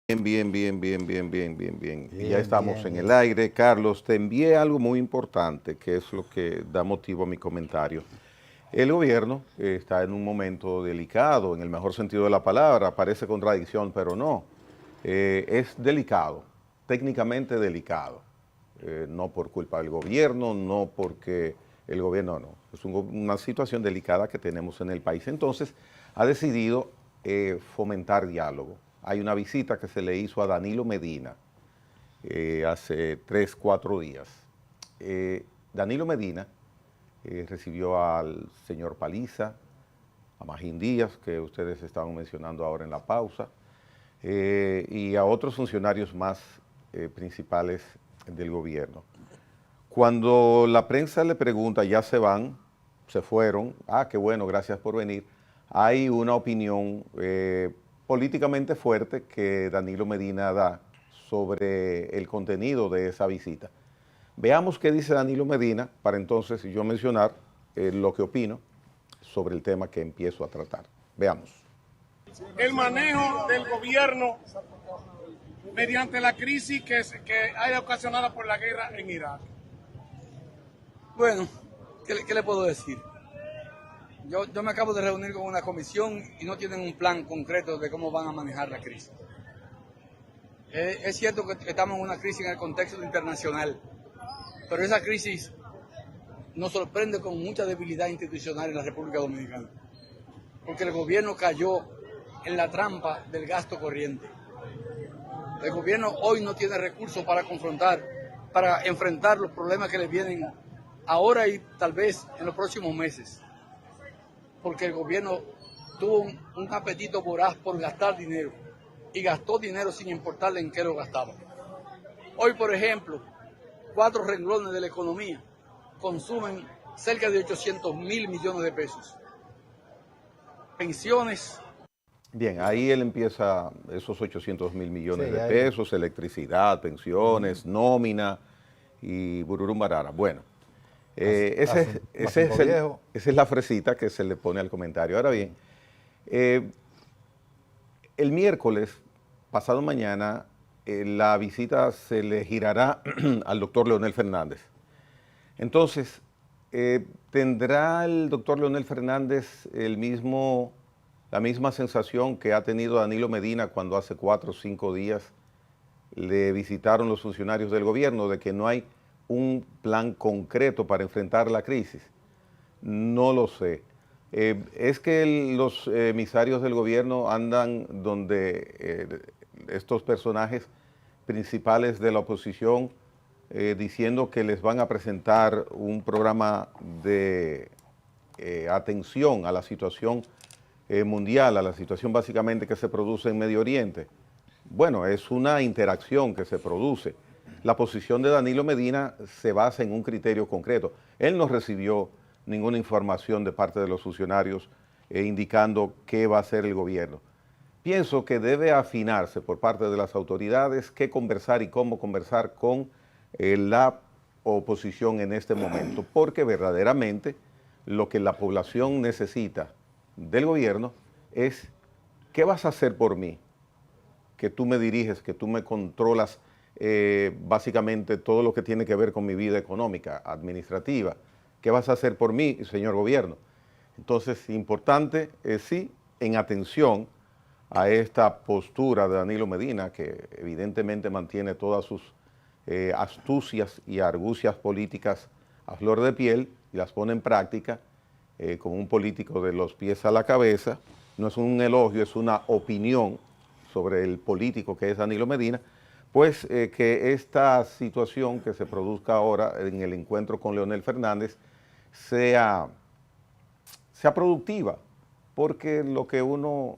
Bien. Y ya Bien, estamos bien, en bien. el aire. Carlos, te envié algo muy importante, que es lo que da motivo a mi comentario. El gobierno está en un momento delicado, en el mejor sentido de la palabra, parece contradicción, pero no. Es delicado, técnicamente delicado. No por culpa del gobierno, no porque el gobierno no. Es una situación delicada que tenemos en el país. Entonces, ha decidido fomentar diálogo. Hay una visita que se le hizo a Danilo Medina hace 3, 4 días. Danilo Medina recibió al señor Paliza, a Magín Díaz, que ustedes estaban mencionando ahora en la pausa, y a otros funcionarios más principales del gobierno. Cuando la prensa le pregunta, ya se van, se fueron, qué bueno, gracias por venir, hay una opinión políticamente fuerte que Danilo Medina da sobre el contenido de esa visita. Veamos qué dice Danilo Medina para entonces yo mencionar lo que opino sobre el tema que empiezo a tratar. Veamos. El manejo del gobierno mediante la crisis que haya ocasionada por la guerra en Irak. Bueno, ¿qué le puedo decir? Yo me acabo de reunir con una comisión y no tienen un plan concreto de cómo van a manejar la crisis. Es cierto que estamos en una crisis en el contexto internacional, pero esa crisis nos sorprende con mucha debilidad institucional en la República Dominicana, porque el gobierno cayó en la trampa del gasto corriente. El gobierno hoy no tiene recursos para enfrentar los problemas que le vienen ahora y tal vez en los próximos meses, porque el gobierno tuvo un apetito voraz por gastar dinero y gastó dinero sin importarle en qué lo gastaba. Hoy, por ejemplo, 4 renglones de la economía consumen cerca de 800.000 millones de pesos. Pensiones. Bien, ahí él empieza esos 800.000 millones Sí, de ahí. pesos, electricidad, pensiones, nómina y bururum barara. Bueno, Más Cinco Viejo. esa es la fresita que se le pone al comentario. Ahora bien, el miércoles, pasado mañana, la visita se le girará al doctor Leonel Fernández. Entonces, ¿tendrá el doctor Leonel Fernández la misma sensación que ha tenido Danilo Medina cuando hace 4 o 5 días le visitaron los funcionarios del gobierno, de que no hay un plan concreto para enfrentar la crisis? No lo sé. Es que los emisarios del gobierno andan donde estos personajes principales de la oposición diciendo que les van a presentar un programa de atención a la situación mundial, a la situación básicamente que se produce en Medio Oriente. Bueno, es una interacción que se produce. La posición de Danilo Medina se basa en un criterio concreto. Él no recibió ninguna información de parte de los funcionarios indicando qué va a hacer el gobierno. Pienso que debe afinarse por parte de las autoridades qué conversar y cómo conversar con la oposición en este momento, porque verdaderamente lo que la población necesita del gobierno es: ¿qué vas a hacer por mí? Que tú me diriges, que tú me controlas básicamente todo lo que tiene que ver con mi vida económica, administrativa. ¿Qué vas a hacer por mí, señor gobierno? Entonces, importante, sí, en atención a esta postura de Danilo Medina, que evidentemente mantiene todas sus astucias y argucias políticas a flor de piel y las pone en práctica como un político de los pies a la cabeza. No es un elogio, es una opinión sobre el político que es Danilo Medina. Pues que esta situación que se produzca ahora en el encuentro con Leonel Fernández sea productiva, porque lo que a uno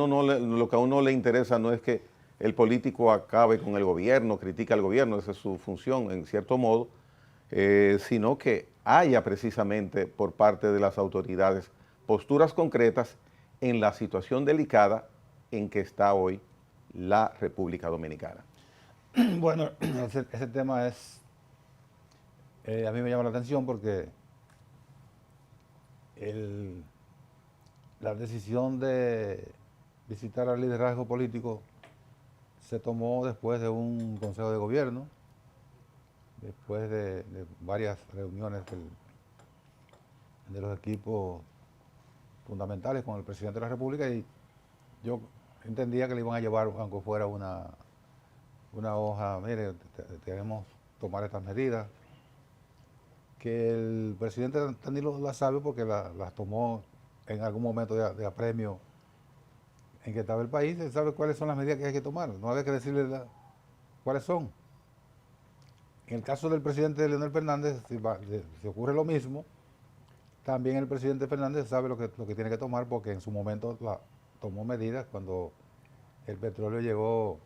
no le interesa no es que el político acabe con el gobierno, critique al gobierno, esa es su función en cierto modo, sino que haya precisamente por parte de las autoridades posturas concretas en la situación delicada en que está hoy la República Dominicana. Bueno, ese tema a mí me llama la atención porque la decisión de visitar al liderazgo político se tomó después de un consejo de gobierno, después de varias reuniones de los equipos fundamentales con el presidente de la República, y yo entendía que le iban a llevar, aunque fuera una hoja, mire, debemos tomar estas medidas, que el presidente Danilo las sabe porque las tomó en algún momento de apremio en que estaba el país. Él sabe cuáles son las medidas que hay que tomar, no había que decirle cuáles son. En el caso del presidente Leonel Fernández, si ocurre lo mismo, también el presidente Fernández sabe lo que tiene que tomar, porque en su momento tomó medidas cuando el petróleo llegó,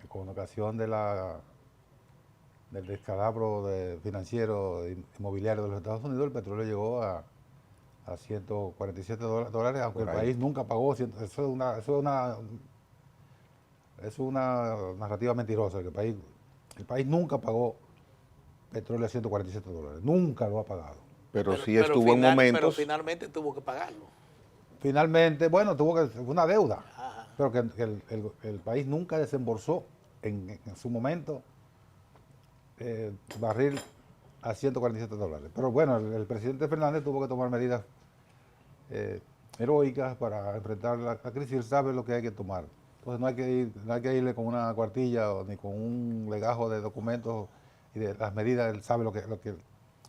con ocasión del descalabro financiero inmobiliario de los Estados Unidos. El petróleo llegó a $147, aunque el país nunca pagó. Eso es una narrativa mentirosa. El país nunca pagó petróleo a $147, nunca lo ha pagado. Pero sí estuvo en momentos... Pero finalmente tuvo que pagarlo. Finalmente, bueno, fue una deuda, Ajá. pero que el país nunca desembolsó en su momento barril a $147. Pero bueno, el presidente Fernández tuvo que tomar medidas heroicas para enfrentar la crisis. Él sabe lo que hay que tomar. Entonces no hay que irle con una cuartilla ni con un legajo de documentos y de las medidas. Él sabe lo que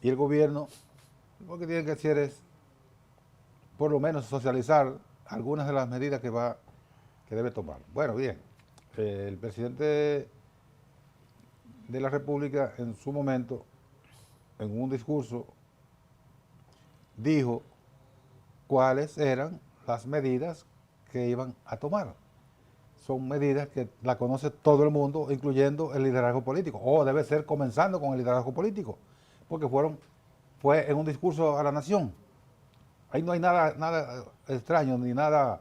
y el gobierno lo que tiene que hacer es por lo menos socializar algunas de las medidas que debe tomar. Bueno, bien, el presidente de la República en su momento, en un discurso, dijo cuáles eran las medidas que iban a tomar. Son medidas que la conoce todo el mundo, incluyendo el liderazgo político, o debe ser comenzando con el liderazgo político, porque fue en un discurso a la nación. Ahí no hay nada extraño ni nada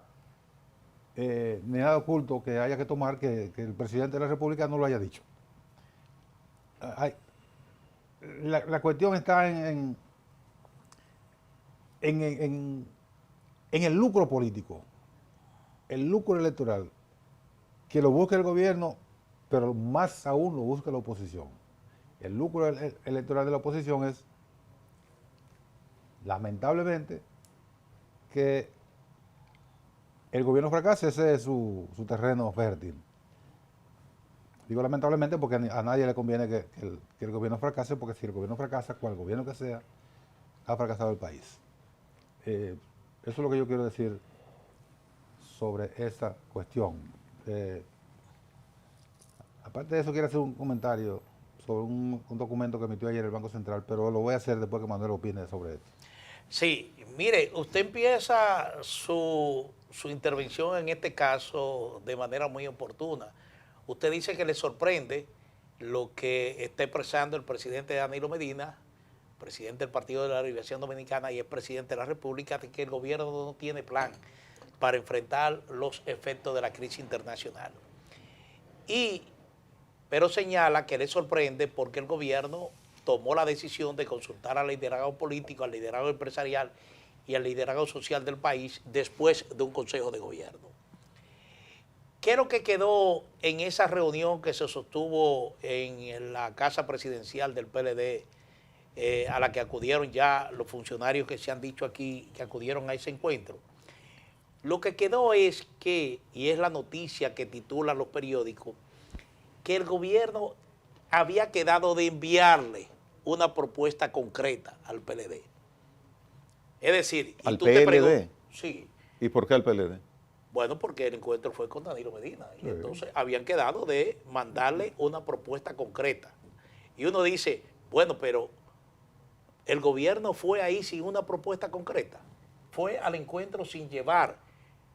oculto que haya que tomar que el presidente de la República no lo haya dicho. La cuestión está en el lucro político, el lucro electoral, que lo busque el gobierno, pero más aún lo busca la oposición. El lucro electoral de la oposición es, lamentablemente, que el gobierno fracase. Ese es su terreno fértil. Digo lamentablemente porque a nadie le conviene que el gobierno fracase, porque si el gobierno fracasa, cual gobierno que sea, ha fracasado el país. Eso es lo que yo quiero decir sobre esa cuestión. Aparte de eso, quiero hacer un comentario sobre un documento que emitió ayer el Banco Central, pero lo voy a hacer después que Manuel opine sobre esto. Sí, mire, usted empieza su intervención en este caso de manera muy oportuna. Usted dice que le sorprende lo que está expresando el presidente Danilo Medina, presidente del Partido de la Liberación Dominicana y es presidente de la República, de que el gobierno no tiene plan para enfrentar los efectos de la crisis internacional. Pero señala que le sorprende porque el gobierno tomó la decisión de consultar al liderazgo político, al liderazgo empresarial y al liderazgo social del país después de un consejo de gobierno. ¿Qué es lo que quedó en esa reunión que se sostuvo en la casa presidencial del PLD, a la que acudieron ya los funcionarios que se han dicho aquí, que acudieron a ese encuentro? Lo que quedó es que, y es la noticia que titulan los periódicos, que el gobierno había quedado de enviarle una propuesta concreta al PLD. Es decir, ¿Al tú te PLD? Sí. ¿Y por qué al PLD? Bueno, porque el encuentro fue con Danilo Medina y entonces habían quedado de mandarle una propuesta concreta. Y uno dice, bueno, pero el gobierno fue ahí sin una propuesta concreta. Fue al encuentro sin llevar,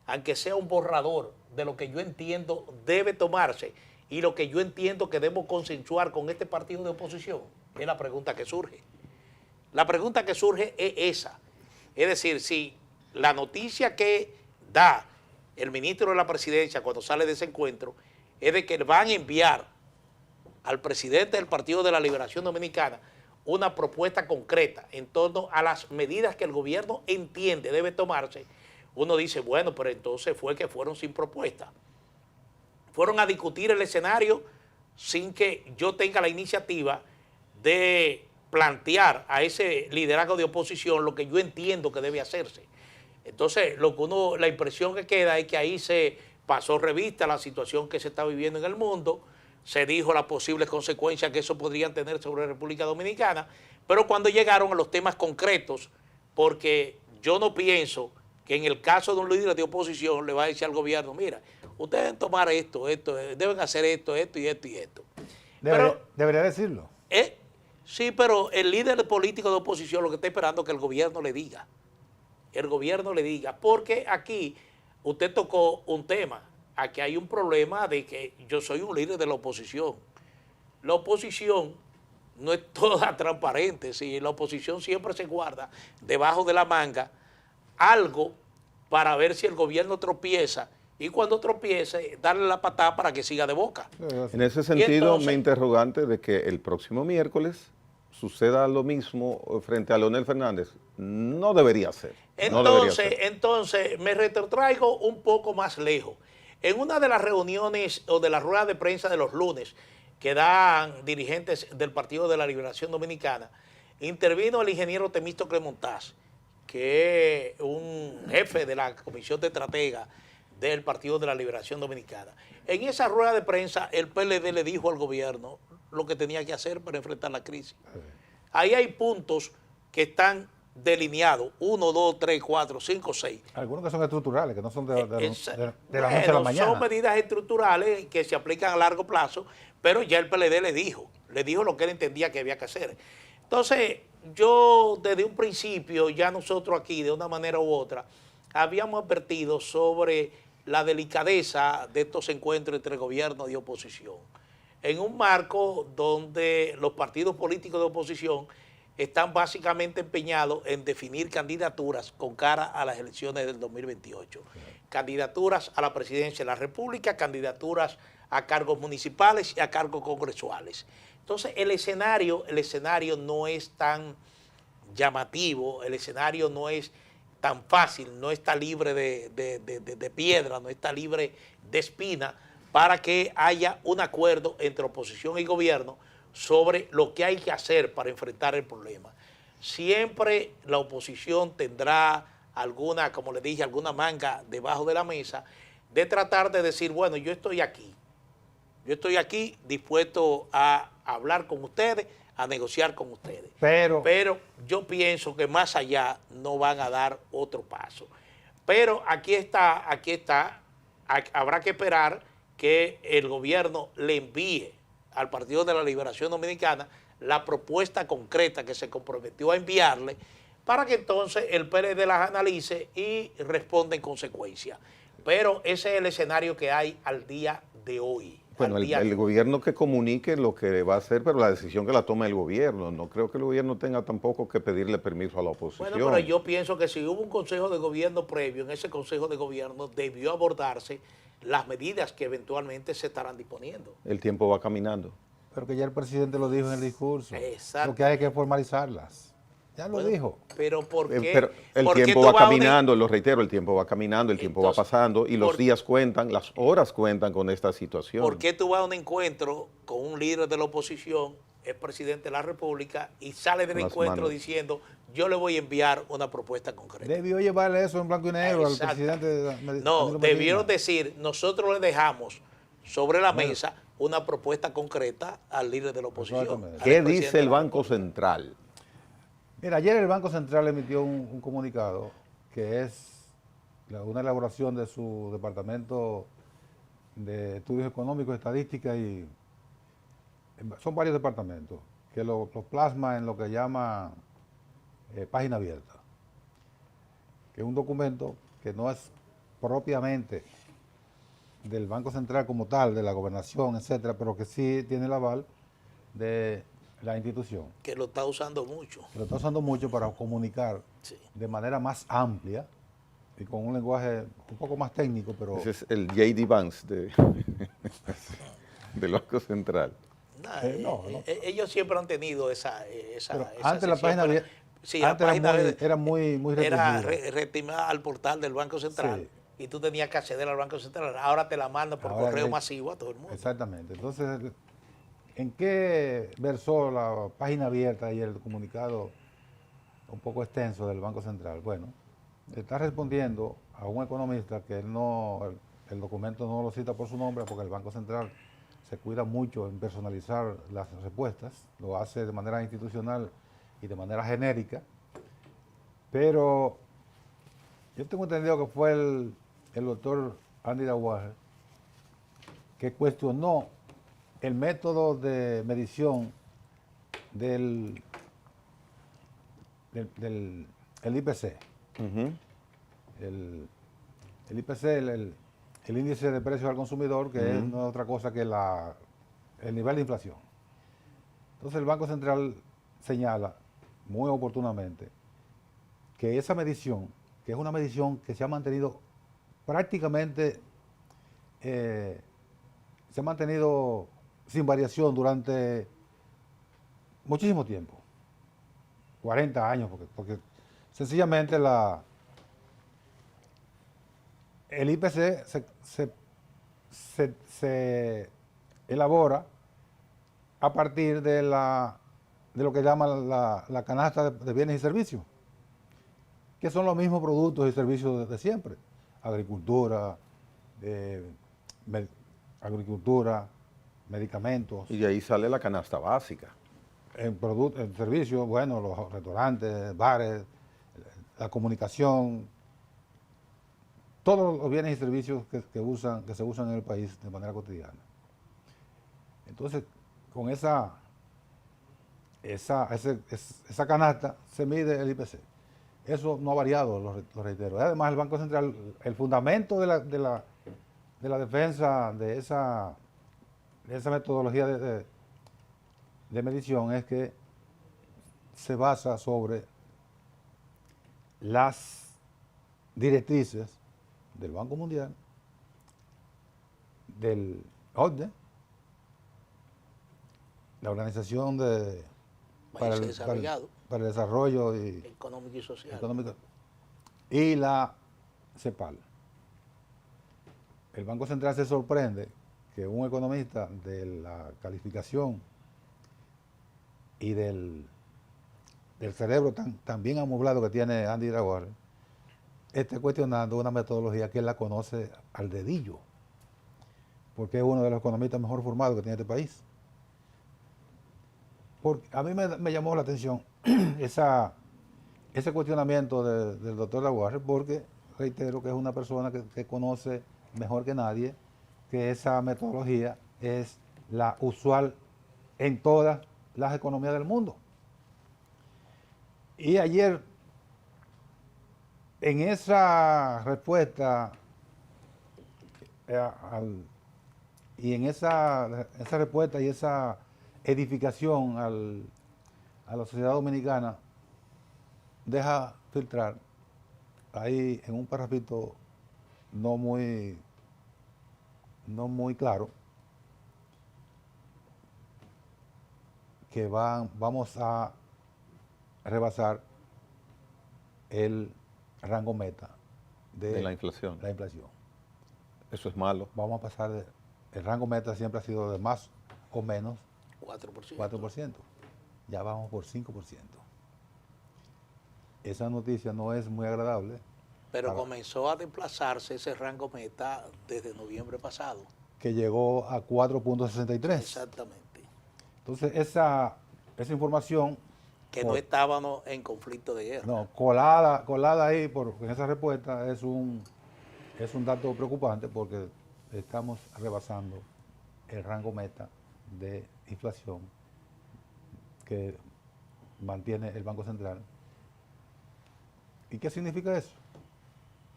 aunque sea un borrador de lo que yo entiendo debe tomarse y lo que yo entiendo que debemos consensuar con este partido de oposición. Es la pregunta que surge. La pregunta que surge es esa. Es decir, si la noticia que da el ministro de la Presidencia cuando sale de ese encuentro es de que van a enviar al presidente del Partido de la Liberación Dominicana una propuesta concreta en torno a las medidas que el gobierno entiende debe tomarse, uno dice, bueno, pero entonces fue que fueron sin propuesta. fueron a discutir el escenario sin que yo tenga la iniciativa de plantear a ese liderazgo de oposición lo que yo entiendo que debe hacerse. Entonces, la impresión que queda es que ahí se pasó revista a la situación que se está viviendo en el mundo, se dijo las posibles consecuencias que eso podrían tener sobre la República Dominicana, pero cuando llegaron a los temas concretos, porque yo no pienso que en el caso de un líder de oposición le va a decir al gobierno, mira, ustedes deben tomar esto, deben hacer esto y esto y esto. Debería decirlo. Sí, pero el líder político de oposición lo que está esperando es que el gobierno le diga. Porque aquí usted tocó un tema. Aquí hay un problema de que yo soy un líder de la oposición. La oposición no es toda transparente, ¿sí? La oposición siempre se guarda debajo de la manga algo para ver si el gobierno tropieza y cuando tropiece, darle la patada para que siga de boca. En ese sentido, entonces, mi interrogante de que el próximo miércoles suceda lo mismo frente a Leonel Fernández, no debería ser. Entonces, me retrotraigo un poco más lejos. En una de las reuniones o de las ruedas de prensa de los lunes que dan dirigentes del Partido de la Liberación Dominicana, intervino el ingeniero Temístocles Montaz, que es un jefe de la Comisión de Estratega del Partido de la Liberación Dominicana. En esa rueda de prensa, el PLD le dijo al gobierno lo que tenía que hacer para enfrentar la crisis. Ahí hay puntos que están delineados, 1, 2, 3, 4, 5, 6. Algunos que son estructurales, que no son de la noche a la mañana. Son medidas estructurales que se aplican a largo plazo, pero ya el PLD le dijo lo que él entendía que había que hacer. Entonces, yo desde un principio, ya nosotros aquí, de una manera u otra, habíamos advertido sobre la delicadeza de estos encuentros entre gobierno y oposición, en un marco donde los partidos políticos de oposición están básicamente empeñados en definir candidaturas con cara a las elecciones del 2028. Candidaturas a la presidencia de la República, candidaturas a cargos municipales y a cargos congresuales. Entonces, el escenario no es tan llamativo, el escenario no es tan fácil, no está libre de piedra, no está libre de espina para que haya un acuerdo entre oposición y gobierno sobre lo que hay que hacer para enfrentar el problema. Siempre la oposición tendrá alguna, como le dije, alguna manga debajo de la mesa de tratar de decir, bueno, yo estoy aquí dispuesto a hablar con ustedes, a negociar con ustedes. Pero yo pienso que más allá no van a dar otro paso. Pero aquí está, habrá que esperar que el gobierno le envíe al Partido de la Liberación Dominicana la propuesta concreta que se comprometió a enviarle para que entonces el PLD las analice y responda en consecuencia. Pero ese es el escenario que hay al día de hoy. Bueno, el gobierno que comunique lo que va a hacer, pero la decisión que la toma el gobierno. No creo que el gobierno tenga tampoco que pedirle permiso a la oposición. Bueno, pero yo pienso que si hubo un consejo de gobierno previo, en ese consejo de gobierno debió abordarse las medidas que eventualmente se estarán disponiendo. El tiempo va caminando. Pero que ya el presidente lo dijo en el discurso. Exacto. Lo que hay es que formalizarlas. Ya lo dijo. Pero ¿por qué? Pero el tiempo va caminando, lo reitero, el tiempo va caminando, el tiempo va pasando y los días cuentan, las horas cuentan con esta situación. ¿Por qué tú vas a un encuentro con un líder de la oposición, es presidente de la República, y sale del encuentro diciendo, yo le voy a enviar una propuesta concreta? Debió llevarle eso en blanco y negro al presidente. No, debieron decir, nosotros le dejamos sobre la mesa una propuesta concreta al líder de la oposición. ¿Qué dice el Banco Central? Mira, ayer el Banco Central emitió un comunicado que es una elaboración de su Departamento de Estudios Económicos, Estadística y son varios departamentos que lo plasma en lo que llama página abierta, que es un documento que no es propiamente del Banco Central como tal, de la gobernación, etcétera, pero que sí tiene el aval de la institución. Que lo está usando mucho. Lo está usando mucho para comunicar de manera más amplia y con un lenguaje un poco más técnico, pero... Ese es el J.D. Vance del Banco Central. Ellos siempre han tenido esa antes la página era muy restringida. Era reestimada al portal del Banco Central. Sí. y tú tenías que acceder al Banco Central. Ahora te la mandan por Ahora correo es- masivo a todo el mundo. Exactamente. Entonces, ¿en qué versó la página abierta y el comunicado un poco extenso del Banco Central? Bueno, está respondiendo a un economista que él no, el documento no lo cita por su nombre porque el Banco Central se cuida mucho en personalizar las respuestas, lo hace de manera institucional y de manera genérica, pero yo tengo entendido que fue el doctor Andy Dawager que cuestionó el método de medición del el IPC. Ujú. El IPC, el índice de precios al consumidor, que no es otra cosa que el nivel de inflación. Entonces el Banco Central señala muy oportunamente que esa medición, que es una medición que se ha mantenido prácticamente, se ha mantenido sin variación durante muchísimo tiempo, 40 años, porque sencillamente el IPC se elabora a partir de lo que llaman la canasta de bienes y servicios, que son los mismos productos y servicios de siempre. Agricultura, agricultura, medicamentos, Y de ahí sale la canasta básica. en servicios, bueno, los restaurantes, bares, la comunicación, todos los bienes y servicios que se usan en el país de manera cotidiana. Entonces, con esa canasta se mide el IPC. Eso no ha variado, lo reitero. Además, el Banco Central, el fundamento de la defensa de esa metodología de medición es que se basa sobre las directrices del Banco Mundial, del OCDE, la Organización Países Desarrollados, para el Desarrollo económico y social. Económico, y la CEPAL. El Banco Central se sorprende que un economista de la calificación y del cerebro tan bien amoblado que tiene Andy Dawager esté cuestionando una metodología que él la conoce al dedillo, porque es uno de los economistas mejor formados que tiene este país. Porque a mí me llamó la atención ese cuestionamiento del doctor Dawager, porque reitero que es una persona que conoce mejor que nadie que esa metodología es la usual en todas las economías del mundo. Y ayer, en esa respuesta y en esa respuesta y esa edificación a la sociedad dominicana, deja filtrar ahí en un parrafito no muy claro que vamos a rebasar el rango meta De la inflación. la inflación. Eso es malo. Vamos a pasar el rango meta siempre ha sido de más o menos 4%. 4%. Ya vamos por 5%. Esa noticia no es muy agradable. Pero comenzó a desplazarse ese rango meta desde noviembre pasado. Que llegó a 4.63. Exactamente. Entonces, esa información Que no estábamos en conflicto de guerra. no, colada ahí en esa respuesta es un dato preocupante porque estamos rebasando el rango meta de inflación que mantiene el Banco Central. ¿Y qué significa eso?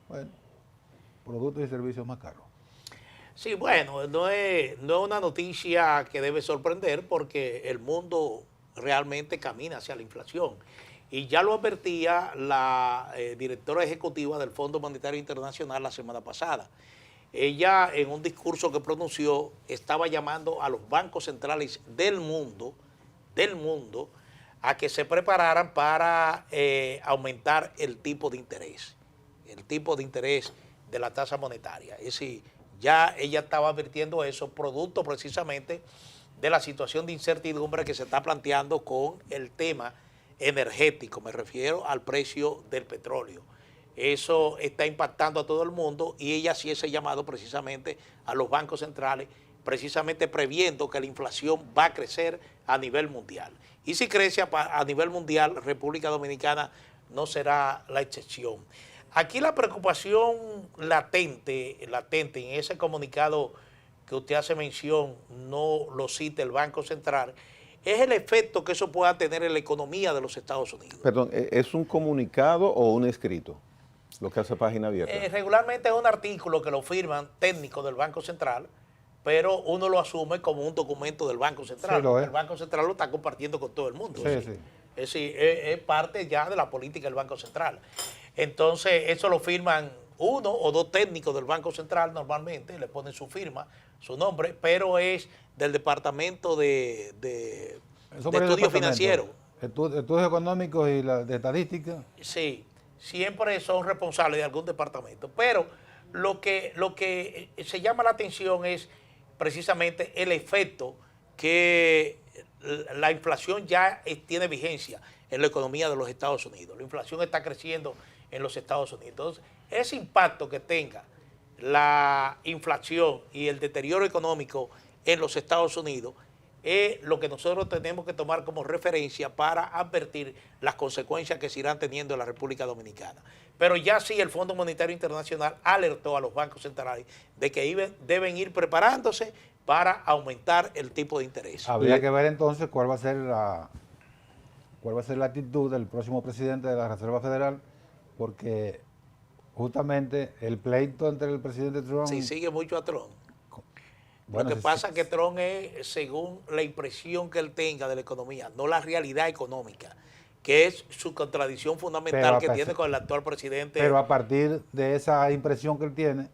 Bueno, productos y servicios más caros. Sí, bueno, no es una noticia que debe sorprender porque el mundo realmente camina hacia la inflación. Y ya lo advertía la directora ejecutiva del Fondo Monetario Internacional la semana pasada. Ella, en un discurso que pronunció, estaba llamando a los bancos centrales del mundo, a que se prepararan para aumentar el tipo de interés. El tipo de interés de la tasa monetaria. Es decir, ya ella estaba advirtiendo eso, producto precisamente de la situación de incertidumbre que se está planteando con el tema energético, me refiero al precio del petróleo. Eso está impactando a todo el mundo y ella sí ese llamado precisamente a los bancos centrales, precisamente previendo que la inflación va a crecer a nivel mundial. Y si crece a nivel mundial, República Dominicana no será la excepción. Aquí la preocupación latente en ese comunicado que usted hace mención, no lo cita el Banco Central, es el efecto que eso pueda tener en la economía de los Estados Unidos. Perdón, ¿es un comunicado o un escrito lo que hace Página Abierta? Regularmente es un artículo que lo firman técnicos del Banco Central, pero uno lo asume como un documento del Banco Central. Sí, lo es. El Banco Central lo está compartiendo con todo el mundo. Sí, ¿sí? sí. Es decir, es parte ya de la política del Banco Central. Entonces, eso lo firman uno o dos técnicos del Banco Central normalmente, le ponen su firma, su nombre, pero es del Departamento de Estudios Financieros. Estudios económicos y de estadística. Sí, siempre son responsables de algún departamento, pero lo que se llama la atención es precisamente el efecto que la inflación ya tiene vigencia en la economía de los Estados Unidos. La inflación está creciendo en los Estados Unidos. Entonces, ese impacto que tenga la inflación y el deterioro económico en los Estados Unidos es lo que nosotros tenemos que tomar como referencia para advertir las consecuencias que se irán teniendo en la República Dominicana. Pero ya sí el Fondo Monetario Internacional alertó a los bancos centrales de que deben ir preparándose para aumentar el tipo de interés. Habría que ver entonces cuál va a ser la actitud del próximo presidente de la Reserva Federal, porque justamente el pleito entre el presidente Trump... Sí, sigue mucho a Trump. Bueno, Lo que pasa es que Trump es según la impresión que él tenga de la economía, no la realidad económica, que es su contradicción fundamental que tiene con el actual presidente. Pero a partir de esa impresión que él tiene,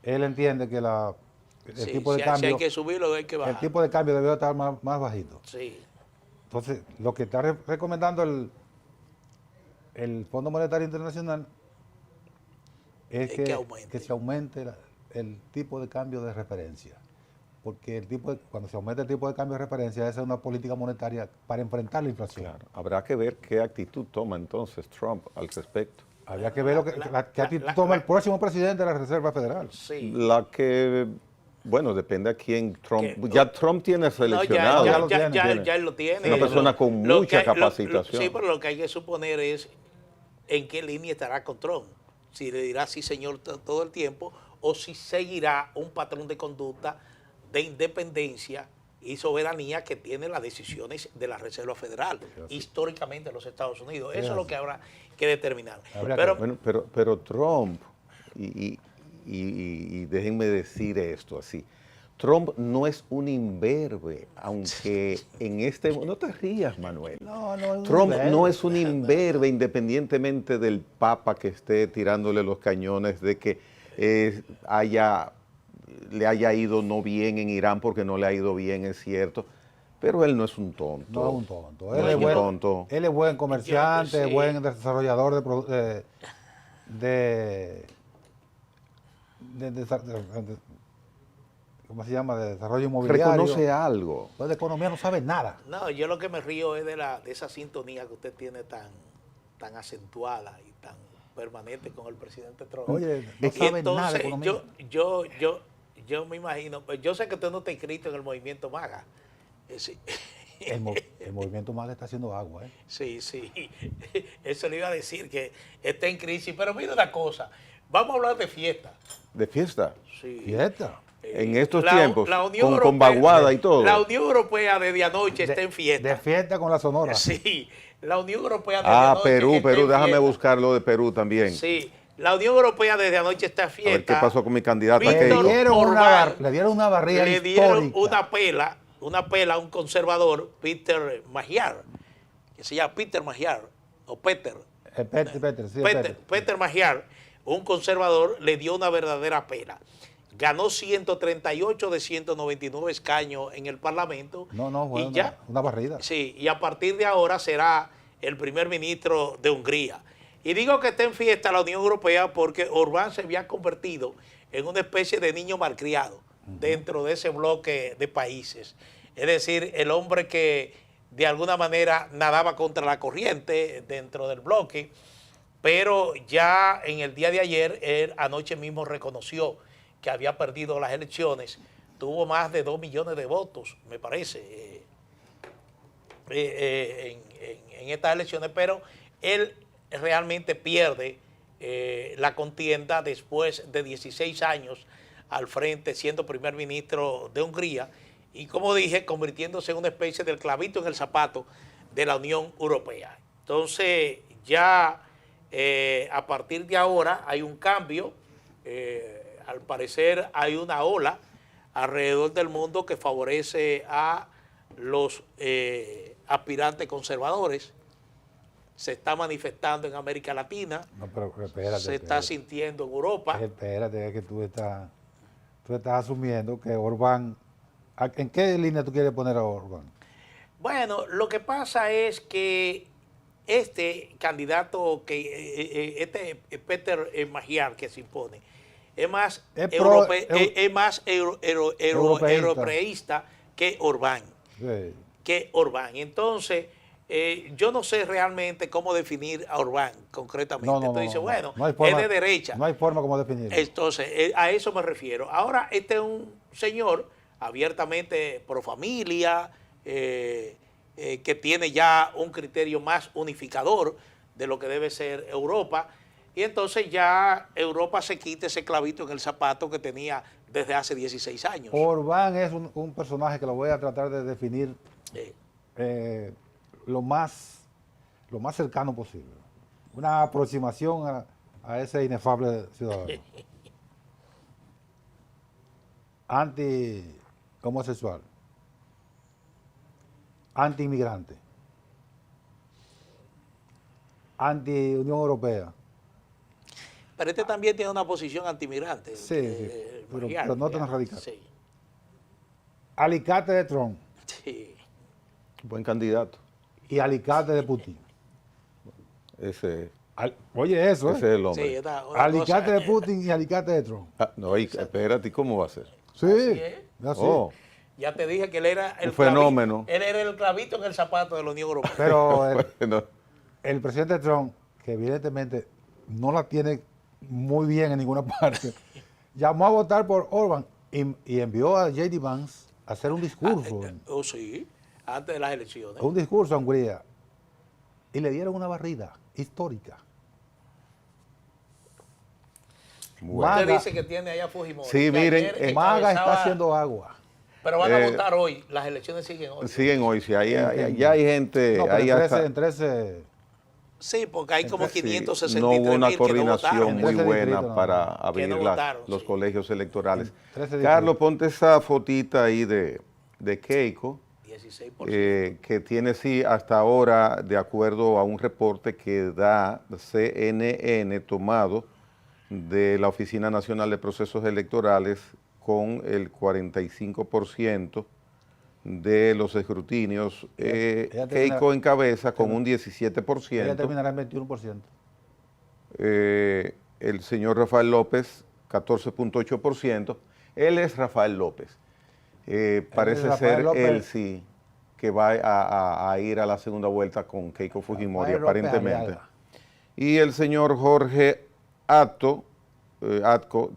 él entiende que el tipo de cambio... Si hay que subirlo, hay que bajar. El tipo de cambio debe estar más bajito. Sí. Entonces, lo que está recomendando el Fondo Monetario Internacional es que se aumente el tipo de cambio de referencia. Porque cuando se aumenta el tipo de cambio de referencia, esa es una política monetaria para enfrentar la inflación. Claro. Habrá que ver qué actitud toma entonces Trump al respecto. Habría que ver qué actitud toma el próximo presidente de la Reserva Federal. Sí. La que, bueno, depende a quién Trump... Ya Trump tiene seleccionado. No, ya él lo tiene. Una persona con mucha capacitación. Sí, pero lo que hay que suponer es en qué línea estará con Trump. Si le dirá sí señor todo el tiempo o si seguirá un patrón de conducta de independencia y soberanía que tiene las decisiones de la Reserva Federal, históricamente en los Estados Unidos. Eso es lo que habrá que determinar. Pero Trump, y déjenme decir esto así, Trump no es un imberbe, aunque en no te rías, Manuel. Trump no es un imberbe, independientemente del papa que esté tirándole los cañones, de que le haya ido no bien en Irán, porque no le ha ido bien, es cierto, pero él no es un tonto. No es un tonto. No es un tonto. Él es buen comerciante, Sí. buen desarrollador ¿cómo se llama? De desarrollo inmobiliario. Reconoce algo. Pues de economía no sabe nada. No, yo lo que me río es de esa sintonía que usted tiene tan acentuada y tan permanente con el presidente Trump. Oye, no Y sabe entonces, nada de economía. yo me imagino, yo sé que usted no está inscrito en el movimiento MAGA. Sí. El movimiento MAGA está haciendo agua, ¿eh? Sí, eso le iba a decir, que está en crisis. Pero mira una cosa, vamos a hablar de fiesta. ¿De fiesta? Sí. Fiesta. En estos tiempos, la Unión con Europea, vaguada y todo. La Unión Europea desde anoche está en fiesta. De fiesta con la Sonora. Sí, la Unión Europea desde anoche Perú, está en déjame fiesta. buscarlo de Perú también. Sí, la Unión Europea desde anoche está en A ver fiesta. qué pasó con mi candidata Víctor Keiko. Le dieron una barriga Le dieron histórica. una pela a un conservador, Peter Magyar, que se llama Peter Magyar, o Peter. Peter. Magyar, un conservador, le dio una verdadera pela. Ganó 138 de 199 escaños en el Parlamento. Fue una barrida. Sí, y a partir de ahora será el primer ministro de Hungría. Y digo que está en fiesta la Unión Europea porque Orbán se había convertido en una especie de niño malcriado dentro de ese bloque de países. Es decir, el hombre que de alguna manera nadaba contra la corriente dentro del bloque, pero ya en el día de ayer, él anoche mismo reconoció que había perdido las elecciones, tuvo más de 2 millones de votos, me parece, en estas elecciones, pero él realmente pierde la contienda después de 16 años al frente, siendo primer ministro de Hungría y, como dije, convirtiéndose en una especie del clavito en el zapato de la Unión Europea. Entonces, ya a partir de ahora hay un cambio, al parecer hay una ola alrededor del mundo que favorece a los aspirantes conservadores. Se está manifestando en América Latina, No, pero espérate, se está sintiendo en Europa. Espérate, es que tú estás asumiendo que Orbán, ¿en qué línea tú quieres poner a Orbán? Bueno, lo que pasa es que este candidato, este Peter Magyar que se impone, es más, europeísta que Orbán. Sí. Entonces, yo no sé realmente cómo definir a Orbán concretamente. Entonces dice, bueno, no hay forma, es de derecha. No hay forma como definirlo. Entonces, a eso me refiero. Ahora, este es un señor abiertamente pro familia, que tiene ya un criterio más unificador de lo que debe ser Europa. Y entonces ya Europa se quita ese clavito en el zapato que tenía desde hace 16 años. Orbán es un personaje que lo voy a tratar de definir lo más cercano posible. Una aproximación a ese inefable ciudadano. Anti-homosexual. Anti-inmigrante. Anti-Unión Europea. Pero este también tiene una posición antimigrante. Sí, pero no tan radical. Sí. Alicate de Trump Sí. Buen candidato. y alicate de Putin. Ese Oye eso, es el hombre. Sí, una Alicate cosa- de Putin y alicate de Trump. No, espérate, ¿cómo va a ser? Sí, es. así. Oh, Ya te dije que él era el Un fenómeno. Él era el clavito en el zapato de la Unión Europea. Pero no. el presidente Trump, que evidentemente no la tiene muy bien en ninguna parte, llamó a votar por Orbán y envió a J.D. Vance a hacer un discurso. Sí, antes de las elecciones. Un discurso a Hungría. Y le dieron una barrida histórica. Bueno. Usted Maga- dice que tiene allá Fujimori. Sí, que miren, ayer Maga está encabezaba- haciendo agua. Pero van a Eh, votar hoy. Las elecciones siguen hoy. Siguen hoy, sí, ya hay gente, No, pero ahí en 13 Sí, porque hay como sí, 563 no hubo una mil que no coordinación votaron. muy Ese buena distrito, no. para Que abrir no votaron, los sí. colegios electorales. 13 Carlos, distritos. ponte esa fotita ahí de Keiko, 16%. que tiene, sí, hasta ahora, de acuerdo a un reporte que da CNN tomado de la Oficina Nacional de Procesos Electorales, con el 45% de los escrutinios. ella Keiko encabeza con un 17%. ella terminará en 21%. El señor Rafael López, 14.8%. Él es Rafael López. Parece Rafael ser López. él sí que va a ir a la segunda vuelta con Keiko Fujimori, Rafael López aparentemente. Arriaga. Y el señor Jorge Atco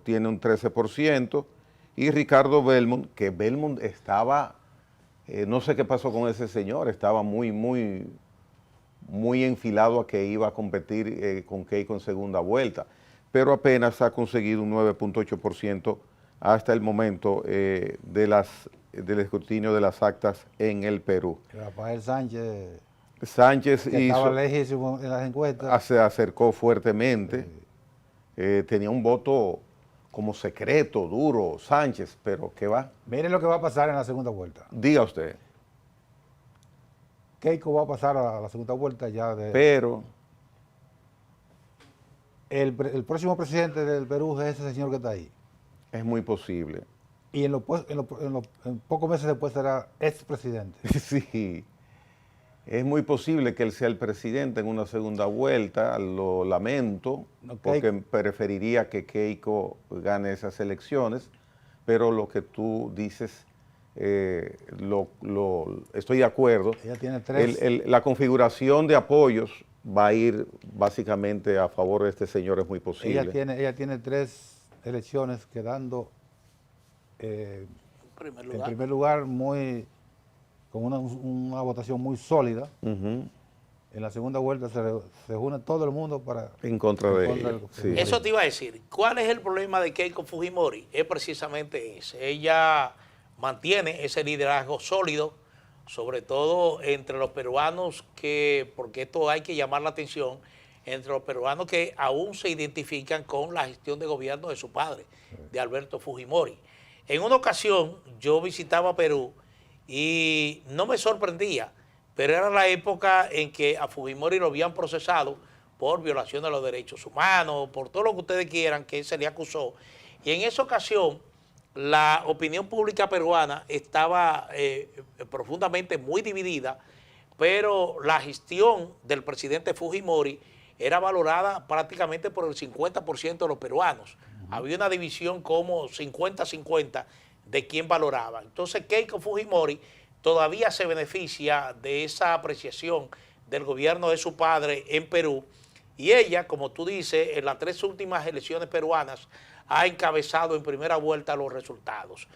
tiene un 13%. Y Ricardo Belmont, que Belmont estaba, no sé qué pasó con ese señor, estaba muy enfilado a que iba a competir con Keiko en segunda vuelta, pero apenas ha conseguido un 9.8% hasta el momento del escrutinio de las actas en el Perú. Rafael Sánchez, Sánchez que estaba lejísimo en las encuestas. se acercó fuertemente, tenía un voto como secreto, duro, Sánchez, pero ¿qué va? Miren lo que va a pasar en la segunda vuelta. Diga usted, Keiko va a pasar a la segunda vuelta ya pero el próximo presidente del Perú es ese señor que está ahí. es muy posible. Y en pocos meses después será expresidente. Sí. Es muy posible que él sea el presidente en una segunda vuelta, lo lamento, porque preferiría que Keiko gane esas elecciones, pero lo que tú dices, estoy de acuerdo. Ella tiene tres. La configuración de apoyos va a ir básicamente a favor de este señor, es muy posible. Ella tiene 3 elecciones quedando En en primer lugar con una votación muy sólida. Ujú. En la segunda vuelta se une todo el mundo En contra de del ella, sí. Eso te iba a decir. ¿Cuál es el problema de Keiko Fujimori? Es precisamente ese. Ella mantiene ese liderazgo sólido, sobre todo entre los peruanos porque esto hay que llamar la atención, entre los peruanos que aún se identifican con la gestión de gobierno de su padre, de Alberto Fujimori. En una ocasión yo visitaba Perú y no me sorprendía, pero era la época en que a Fujimori lo habían procesado por violación de los derechos humanos, por todo lo que ustedes quieran que se le acusó. Y en esa ocasión la opinión pública peruana estaba profundamente muy dividida, pero la gestión del presidente Fujimori era valorada prácticamente por el 50% de los peruanos. Había una división como 50-50 de quién valoraba. Entonces Keiko Fujimori todavía se beneficia de esa apreciación del gobierno de su padre en Perú, y ella, como tú dices, en las 3 últimas elecciones peruanas ha encabezado en primera vuelta los resultados.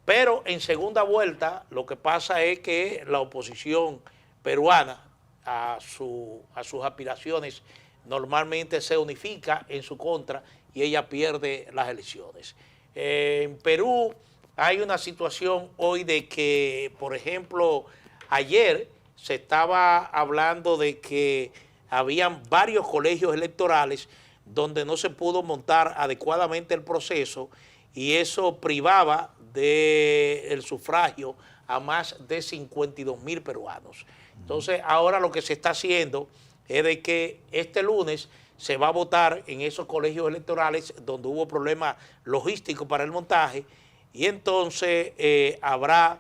Pero en segunda vuelta lo que pasa es que la oposición peruana a sus aspiraciones normalmente se unifica en su contra y ella pierde las elecciones. En Perú hay una situación hoy de que, por ejemplo, ayer se estaba hablando de que habían varios colegios electorales donde no se pudo montar adecuadamente el proceso y eso privaba del sufragio a más de 52,000 peruanos. Entonces, ahora lo que se está haciendo es de que este lunes se va a votar en esos colegios electorales donde hubo problemas logísticos para el montaje, y entonces habrá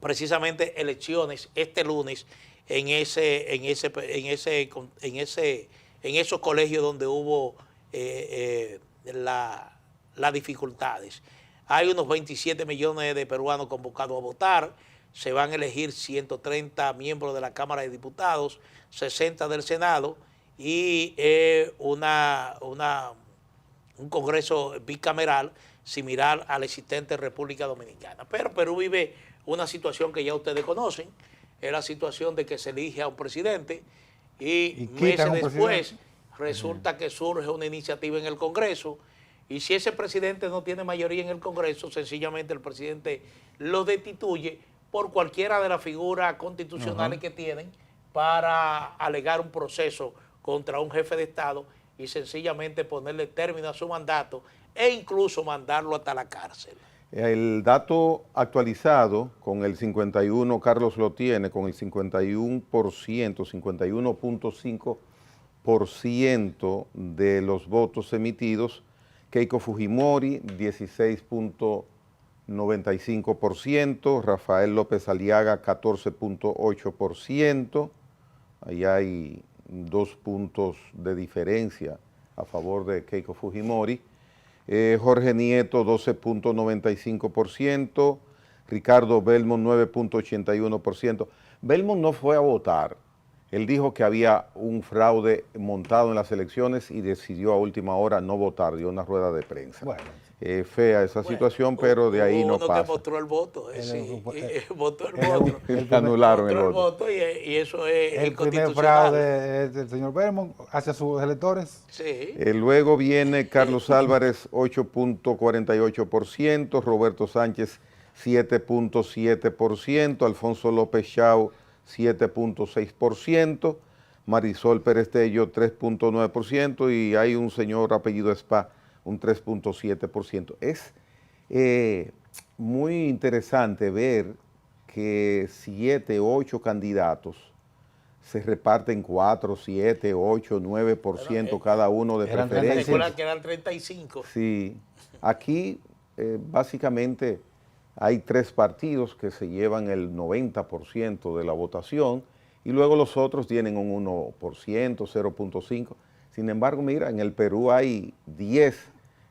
precisamente elecciones este lunes en esos colegios donde hubo las dificultades. Hay unos 27 millones de peruanos convocados a votar, se van a elegir 130 miembros de la Cámara de Diputados, 60 del Senado y un Congreso bicameral similar al existente en República Dominicana. Pero Perú vive una situación que ya ustedes conocen, es la situación de que se elige a un presidente y meses después resulta que surge una iniciativa en el Congreso, y si ese presidente no tiene mayoría en el Congreso, sencillamente el presidente lo destituye por cualquiera de las figuras constitucionales que tienen para alegar un proceso contra un jefe de Estado y sencillamente ponerle término a su mandato e incluso mandarlo hasta la cárcel. El dato actualizado con el 51, Carlos lo tiene, con el 51%, 51.5% de los votos emitidos. Keiko Fujimori, 16.95%, Rafael López Aliaga, 14.8%. Ahí hay 2 puntos de diferencia a favor de Keiko Fujimori. Jorge Nieto, 12.95%, Ricardo Belmont, 9.81%. Belmont no fue a votar. Él dijo que había un fraude montado en las elecciones y decidió a última hora no votar, dio una rueda de prensa. Bueno, fea esa situación, pero de ahí no uno pasa. que mostró el voto, votó el voto. Anularon el Mostró voto. Y eso es el primer inconstitucional. fraude es del señor Belmont hacia sus electores. Sí. Luego viene Carlos Álvarez, 8.48%, Roberto Sánchez, 7.7%, Alfonso López Chao, 7.6%, Marisol Pérez Tello, 3.9%, y hay un señor apellido Spa, un 3.7%. Es muy interesante ver que 7, 8 candidatos se reparten 4, 7, 8, 9% cada uno de eran preferencia. Recuerda que eran 35. Sí, aquí básicamente hay 3 partidos que se llevan el 90% de la votación y luego los otros tienen un 1%, 0.5%. Sin embargo, mira, en el Perú hay 10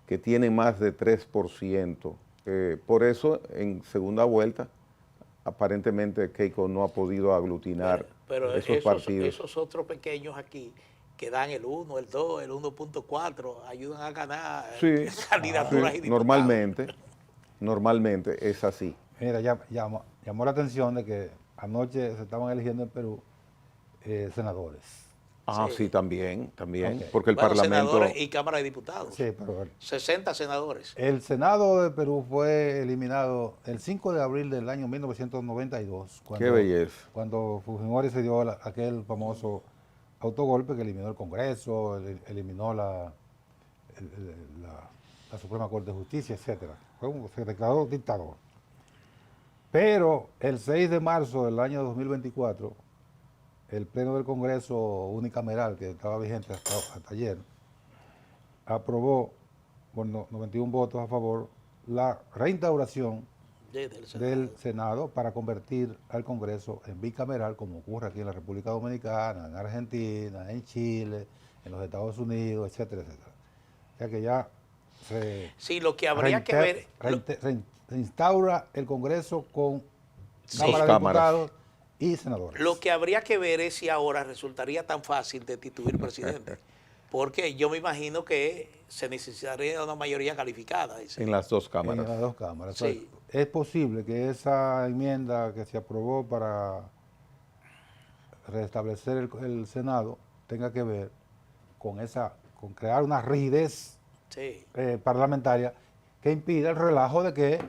que tienen más de 3%. Por eso, en segunda vuelta, aparentemente Keiko no ha podido aglutinar pero esos partidos. esos otros pequeños aquí que dan el 1, el 2, el 1.4, ayudan a ganar Sí, candidaturas sí, y diputados. normalmente es así. Mira, llamó la atención de que anoche se estaban eligiendo en Perú senadores. Ah, Sí. sí, también, Ok. porque el Bueno, Parlamento... senadores y Cámara de Diputados. Sí, pero 60 senadores. el Senado de Perú fue eliminado el 5 de abril del año 1992. Qué belleza. Cuando Fujimori se dio aquel famoso autogolpe que eliminó el Congreso, eliminó la Suprema Corte de Justicia, etcétera. Se declaró dictador. Pero el 6 de marzo del año 2024, el Pleno del Congreso unicameral, que estaba vigente hasta ayer, aprobó por 91 votos a favor la reinstauración del Senado para convertir al Congreso en bicameral, como ocurre aquí en la República Dominicana, en Argentina, en Chile, en los Estados Unidos, etcétera, etcétera. O sea que ya se Sí, lo que habría que ver... reinstaura el Congreso con Sí. Cámara Dos de cámaras. Diputados y senadores. Lo que habría que ver es si ahora resultaría tan fácil destituir presidente. Porque yo me imagino que se necesitaría una mayoría calificada. En las dos En cámaras. las dos cámaras. Sí. Es posible que esa enmienda que se aprobó para restablecer el Senado tenga que ver con crear una rigidez Sí. parlamentaria que impida el relajo de que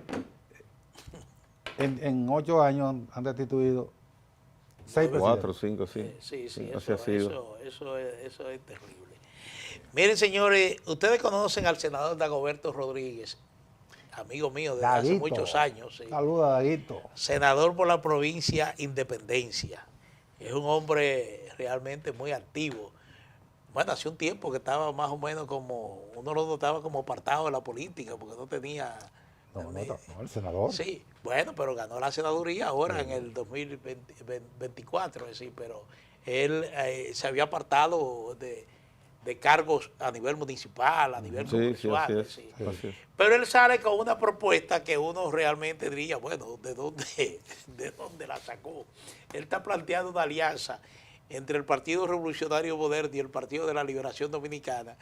en 8 años han destituido 6 4, presidentes. 5, sí. Sí, Así ha sido. eso es terrible. Miren, señores, ustedes conocen al senador Dagoberto Rodríguez, amigo mío desde hace Daguito. muchos años. Sí. Saluda, Daguito. Senador por la provincia Independencia. Es un hombre realmente muy activo. Bueno, hace un tiempo que estaba más o menos como, uno lo notaba como apartado de la política, porque no tenía... No, el senador. Sí, bueno, pero ganó la senaduría ahora en el 2024, es decir, pero él se había apartado de cargos a nivel municipal, a nivel Sí, congresual. así Sí. es. Así es. Pero él sale con una propuesta que uno realmente diría, bueno, ¿de dónde la sacó? Él está planteando una alianza entre el Partido Revolucionario Moderno y el Partido de la Liberación Dominicana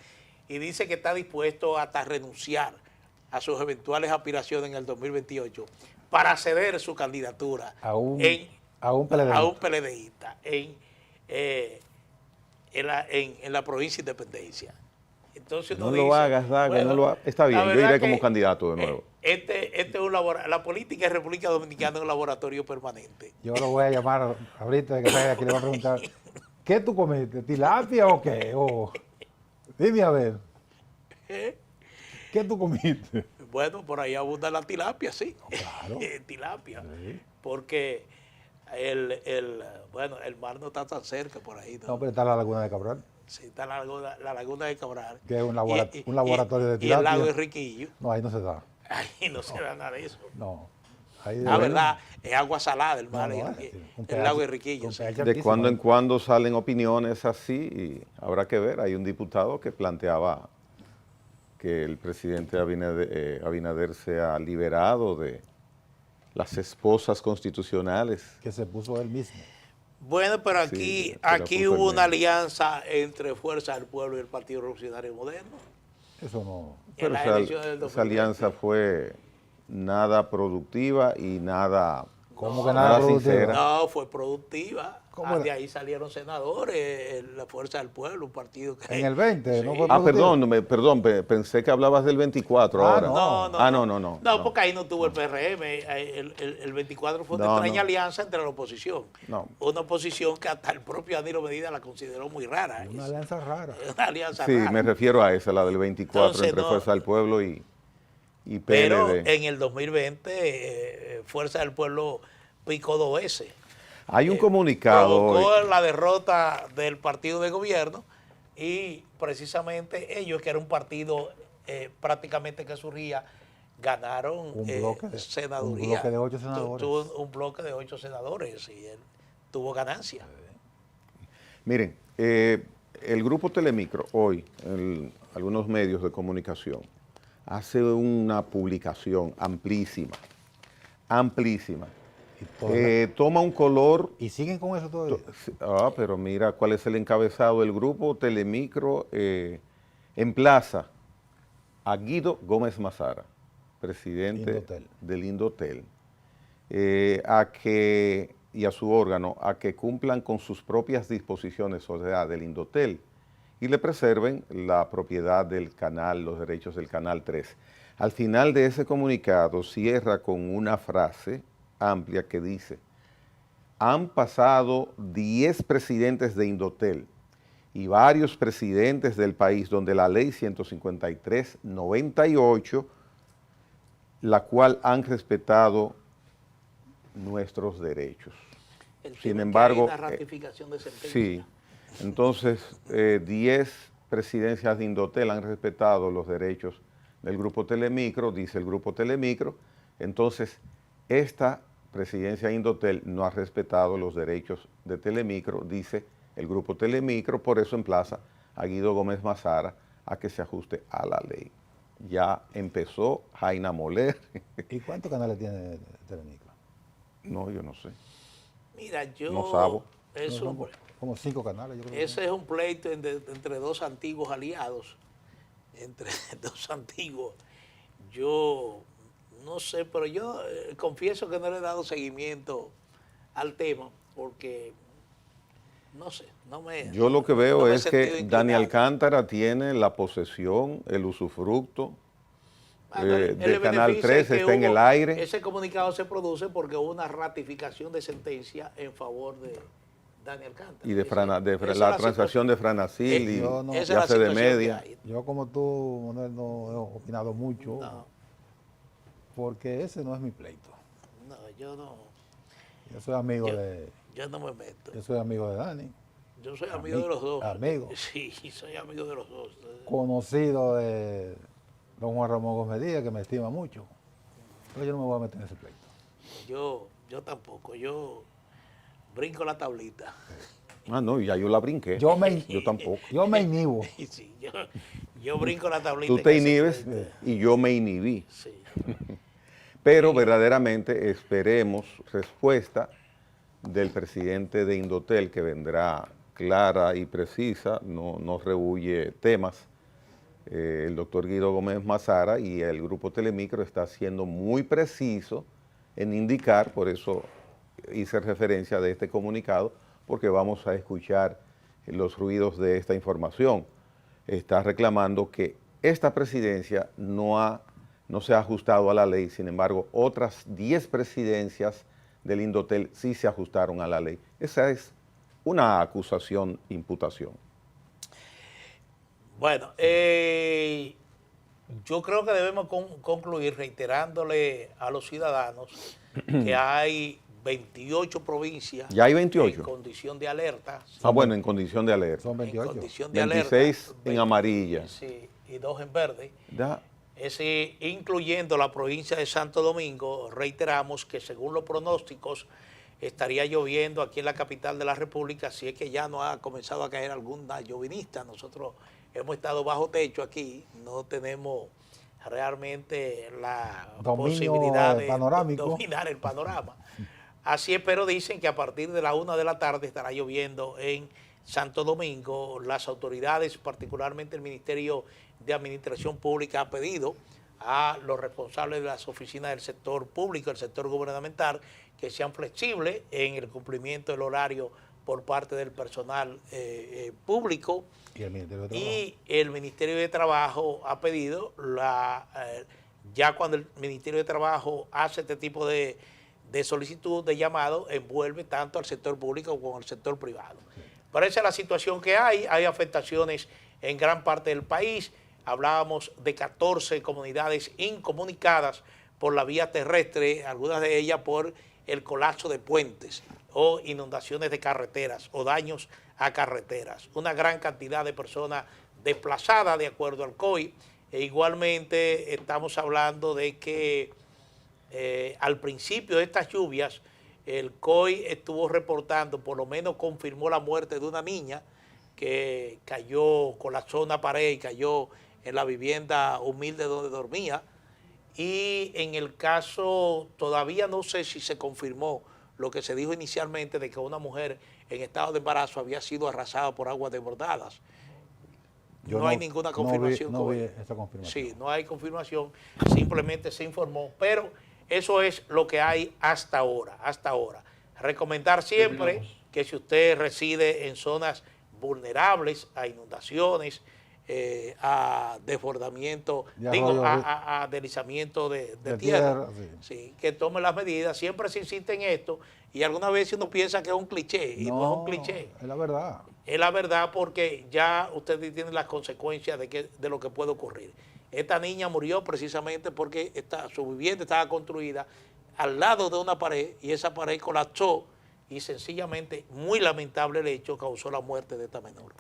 y dice que está dispuesto hasta renunciar a sus eventuales aspiraciones en el 2028 para ceder su candidatura A un PLDista en la provincia de Independencia. Entonces No uno lo dice, hagas, Dago, bueno, no lo hagas. Está bien, la yo verdad iré como que, candidato de nuevo. Este es la política en República Dominicana es un laboratorio permanente. Yo lo voy a llamar ahorita que salga aquí, le voy a preguntar, ¿qué tú comiste? ¿Tilapia o qué? Dime a ver, ¿qué tú comiste? Bueno, por ahí abunda la tilapia, sí. Claro. Tilapia. Sí. Porque bueno, el mar no está tan cerca por ahí. No, pero está la Laguna de Cabral, Sí, está la laguna de Cabral. que es un laboratorio de Y el tilapia. lago de Riquillo. No, ahí no se da. Ahí no se da nada de eso. No. Ahí La verdad, es agua salada el mar, el lago de Riquillo. un Sí. pH De altísimo. cuando en cuando salen opiniones así y habrá que ver. Hay un diputado que planteaba que el presidente Abinader sea liberado de las esposas constitucionales. Que se puso él mismo. Bueno, pero Sí, aquí se la puso hubo en una medio. alianza entre Fuerza del Pueblo y el Partido Revolucionario Moderno. Eso no. En Pero las esa, elecciones del esa 2020. alianza fue nada productiva y nada, ¿Cómo que nada productiva? sincera. No, fue productiva. ¿Cómo De era? ahí salieron senadores, la Fuerza del Pueblo, un partido que... En el 20, ¿no fue Ah, productivo? perdón, pensé que hablabas del 24 Ah, ahora. no. No. No, porque ahí no tuvo el PRM. El 24 fue una No, extraña no. alianza entre la oposición. No. Una oposición que hasta el propio Danilo Medina la consideró muy rara. Una alianza rara. Es una alianza Sí, rara. me refiero a esa, la del 24, Entonces, entre no. Fuerza del Pueblo y PLD. Pero en el 2020, Fuerza del Pueblo picó 2 veces. Hay un comunicado Provocó hoy. la derrota del partido de gobierno y precisamente ellos, que era un partido prácticamente que surgía, ganaron Un bloque de senaduría. 8 senadores. Tuvo un bloque de 8 senadores. Y tuvo ganancia. Miren, el grupo Telemicro hoy, en algunos medios de comunicación, hace una publicación amplísima, amplísima. Y, toda- Toma un color. y siguen con eso todavía. Pero mira cuál es el encabezado. El grupo Telemicro emplaza a Guido Gómez Mazara, presidente Indotel. del Indotel, y a su órgano a que cumplan con sus propias disposiciones, o sea, del Indotel, y le preserven la propiedad del canal, los derechos del Canal 3. Al final de ese comunicado cierra con una frase amplia que dice: han pasado 10 presidentes de Indotel y varios presidentes del país donde la ley 153/98, la cual han respetado nuestros derechos. El tema Sin es que embargo, hay una ratificación de sentencia. sí, entonces 10 presidencias de Indotel han respetado los derechos del Grupo Telemicro, dice el Grupo Telemicro. Entonces, esta presidencia de Indotel no ha respetado los derechos de Telemicro, dice el Grupo Telemicro, por eso emplaza a Guido Gómez Mazara a que se ajuste a la ley. Ya empezó Jaina Moler. ¿Y cuántos canales tiene Telemicro? No, yo no sé. Mira, yo... No sabo. es No, un- son como 5 canales, yo creo. que ese es un pleito entre dos antiguos aliados, entre dos antiguos. Yo no sé, pero yo confieso que no le he dado seguimiento al tema porque, no sé, no me... Yo lo que no veo me he es sentido que inclinado. Dani Alcántara tiene la posesión, el usufructo El de Canal beneficio 3, es que está en el hubo- aire. Ese comunicado se produce porque hubo una ratificación de sentencia en favor de Dani Alcántara. Y de, Esa es la transacción de Franacil y yo no- esa es ya la se de situación que media. hay. Yo como tú, Manuel, no he opinado mucho, No, porque ese no es mi pleito. no, yo no, Yo soy amigo Yo- de, yo no me meto. yo soy amigo de Dani, Yo soy amigo de los dos. amigo. Sí, soy amigo de los dos. conocido de don Juan Ramón Gómez Díaz, que me estima mucho. Pero yo no me voy a meter en ese pleito. Yo tampoco, yo brinco la tablita. Ah, no, ya yo la brinqué. Yo tampoco. Yo me inhibo. Sí, yo brinco la tablita. Tú en te ese inhibes pleito. y yo me inhibí. Sí. Pero verdaderamente esperemos respuesta del presidente de Indotel, que vendrá clara y precisa, no rehuye temas. El doctor Guido Gómez Mazara, y el Grupo Telemicro está siendo muy preciso en indicar, por eso hice referencia de este comunicado, porque vamos a escuchar los ruidos de esta información. Está reclamando que esta presidencia no se ha ajustado a la ley, sin embargo, otras 10 presidencias del Indotel sí se ajustaron a la ley. Esa es una acusación, imputación. Bueno, yo creo que debemos concluir reiterándole a los ciudadanos que hay 28 provincias Ya hay 28. en condición de alerta. Bueno, en condición de alerta. Son 28. En condición de 26 alerta. en amarilla. Sí, y 2 en verde. Ya. Ese, incluyendo la provincia de Santo Domingo, reiteramos que según los pronósticos estaría lloviendo aquí en la capital de la República, si es que ya no ha comenzado a caer alguna llovinista. Nosotros hemos estado bajo techo aquí, no tenemos realmente la Dominio posibilidad de panorámico. dominar el panorama. Así es, pero dicen que a partir de la 1 de la tarde estará lloviendo en Santo Domingo. Las autoridades, particularmente el Ministerio de Administración Pública, ha pedido a los responsables de las oficinas del sector público, el sector gubernamental, que sean flexibles en el cumplimiento del horario por parte del personal público. Y el Ministerio de Trabajo. Y el Ministerio de Trabajo ha pedido, ya cuando el Ministerio de Trabajo hace este tipo de solicitud, de llamado, envuelve tanto al sector público como al sector privado. Pero esa es la situación que hay afectaciones en gran parte del país. Hablábamos de 14 comunidades incomunicadas por la vía terrestre, algunas de ellas por el colapso de puentes o inundaciones de carreteras o daños a carreteras. Una gran cantidad de personas desplazadas de acuerdo al COI. E igualmente estamos hablando de que al principio de estas lluvias el COI estuvo reportando, por lo menos confirmó la muerte de una niña que cayó, colapsó una pared y cayó en la vivienda humilde donde dormía. Y en el caso, todavía no sé si se confirmó lo que se dijo inicialmente de que una mujer en estado de embarazo había sido arrasada por aguas desbordadas. Yo No hay ninguna confirmación. No vi esa confirmación. Sí, no hay confirmación, simplemente se informó, pero eso es lo que hay hasta ahora, hasta ahora. Recomendar siempre que si usted reside en zonas vulnerables a inundaciones, a desbordamiento, a deslizamiento de tierra, sí, que tome las medidas. Siempre se insiste en esto y algunas veces uno piensa que es un cliché y no es un cliché. Es la verdad. Es la verdad porque ya ustedes tienen las consecuencias de lo que puede ocurrir. Esta niña murió precisamente porque su vivienda estaba construida al lado de una pared y esa pared colapsó y sencillamente, muy lamentable el hecho, causó la muerte de esta menor.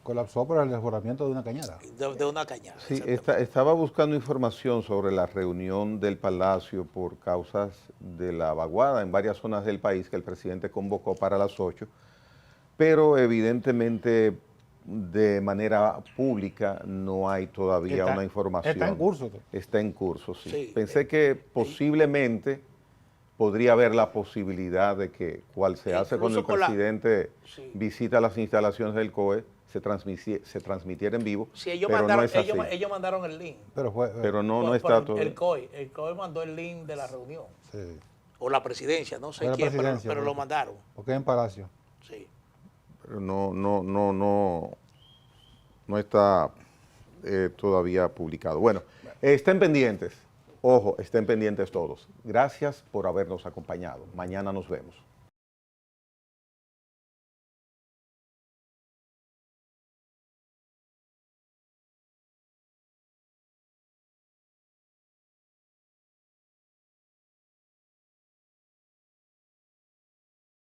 Colapsó por el desbordamiento de una cañada. De una cañada. Sí, estaba buscando información sobre la reunión del Palacio por causas de la vaguada en varias zonas del país que el presidente convocó para las 8, pero evidentemente de manera pública no hay todavía una información. Está en curso. Está en curso, sí. Sí. Pensé que posiblemente podría haber la posibilidad de que, cual se hace cuando el presidente visita las instalaciones del COE, se transmitiera en vivo, sí, ellos pero mandaron, no es así. ellos mandaron el link. Pero no está todo. El COI mandó el link de la reunión. Sí. O la presidencia, no sé La quién, presidencia, pero lo mandaron. Porque es en Palacio. Sí. Pero no está todavía publicado. Bueno, estén pendientes. Ojo, estén pendientes todos. Gracias por habernos acompañado. Mañana nos vemos.